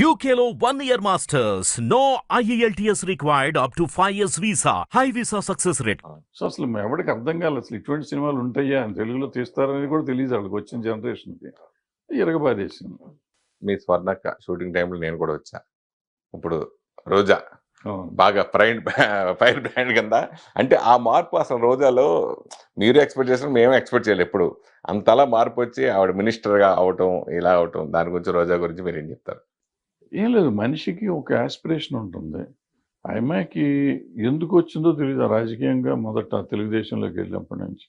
UKLO 1 year masters. No IELTS required up to 5 years visa. High visa success rate. So అసలు ఎవరికి అర్థం కాలేదు అసలు ఇటువంటి సినిమాలు ఉంటాయా అని తెలుగులో తీస్తారని కూడా తెలియదు వాళ్ళకి వచ్చిన జనరేషన్కి ఇరగబాదేసింది. మీ స్వర్ణక్క షూటింగ్ టైంలో నేను కూడా వచ్చా. ఇప్పుడు రోజా అవును. బాగా ఫైర్ బ్రాండ్ కింద అంటే ఆ మార్పు అసలు రోజాలో మీరు ఎక్స్పెక్ట్ చేసిన మేము ఎక్స్పెక్ట్ చేయాలి. ఎప్పుడు అంతలా మార్పు వచ్చి ఆవిడ మినిస్టర్గా అవటం ఇలా అవటం దాని గురించి రోజా గురించి మీరు ఏం చెప్తారు? ఏం లేదు, మనిషికి ఒక ఆస్పిరేషన్ ఉంటుంది. ఆ అమ్మాయికి ఎందుకు వచ్చిందో తెలియదు రాజకీయంగా. మొదట తెలుగుదేశంలోకి వెళ్ళినప్పటి నుంచి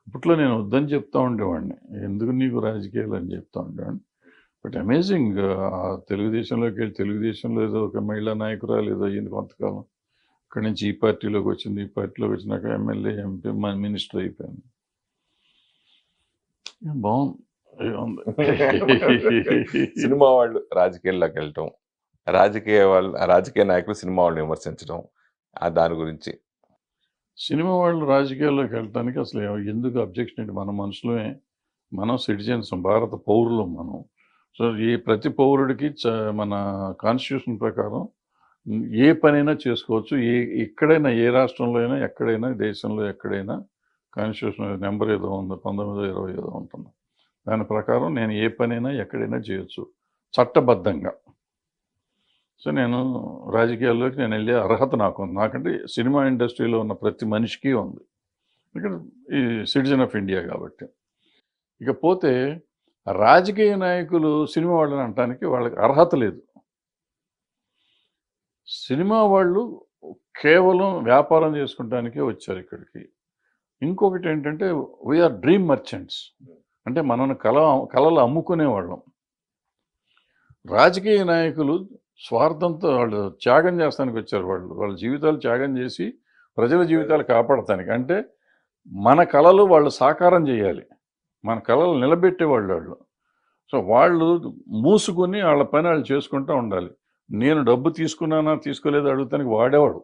అప్పట్లో నేను వద్దని చెప్తా ఉండేవాడిని, ఎందుకు నీకు రాజకీయాలు అని చెప్తా ఉండేవాడిని. బట్ అమేజింగ్, తెలుగుదేశంలోకి వెళ్ళి తెలుగుదేశంలో ఏదో ఒక మహిళా నాయకురాలు ఏదో అయ్యింది కొంతకాలం. అక్కడి నుంచి ఈ పార్టీలోకి వచ్చింది, ఈ పార్టీలోకి వచ్చినాక ఎమ్మెల్యే, ఎంపీ, మినిస్టర్ అయిపోయింది. బాగుంది. సినిమా వాళ్ళు రాజకీయాల్లోకి వెళ్ళటం, రాజకీయ నాయకులు సినిమా వాళ్ళని విమర్శించడం, దాని గురించి సినిమా వాళ్ళు రాజకీయాల్లోకి వెళ్ళటానికి అసలు ఎందుకు అబ్జెక్షన్ ఏంటి? మన మనుషులమే, మనం సిటిజన్స్, భారత పౌరులం మనం. సో ఈ ప్రతి పౌరుడికి మన కాన్స్టిట్యూషన్ ప్రకారం ఏ పనైనా చేసుకోవచ్చు. ఎక్కడైనా, ఏ రాష్ట్రంలో అయినా, ఎక్కడైనా, దేశంలో ఎక్కడైనా కాన్స్టిట్యూషన్ నెంబర్ ఏదో ఉంది, 1920 ఏదో ఉంటుంది. దాని ప్రకారం నేను ఏ పనైనా ఎక్కడైనా చేయొచ్చు చట్టబద్ధంగా. సో నేను రాజకీయాల్లోకి నేను వెళ్ళే అర్హత నాకు ఉంది. నాకంటే సినిమా ఇండస్ట్రీలో ఉన్న ప్రతి మనిషికి ఉంది, ఇక్కడ ఈ సిటిజన్ ఆఫ్ ఇండియా కాబట్టి. ఇకపోతే రాజకీయ నాయకులు సినిమా వాళ్ళని అనటానికి వాళ్ళకి అర్హత లేదు. సినిమా వాళ్ళు కేవలం వ్యాపారం చేసుకుంటానికే వచ్చారు ఇక్కడికి. ఇంకొకటి ఏంటంటే వీఆర్ డ్రీమ్ మర్చెంట్స్, అంటే మనం కళలు అమ్ముకునేవాళ్ళం. రాజకీయ నాయకులు స్వార్థంతో వాళ్ళు త్యాగం చేస్తానికి వచ్చారు. వాళ్ళ జీవితాలు త్యాగం చేసి ప్రజల జీవితాలు కాపాడటానికి. అంటే మన కళలు వాళ్ళు సాకారం చేయాలి, మన కళలు నిలబెట్టేవాళ్ళు వాళ్ళు. సో వాళ్ళు మూసుకుని వాళ్ళ పని వాళ్ళు చేసుకుంటూ ఉండాలి. నేను డబ్బు తీసుకున్నానా తీసుకోలేదా అడుగుతానికి వాడేవాడు.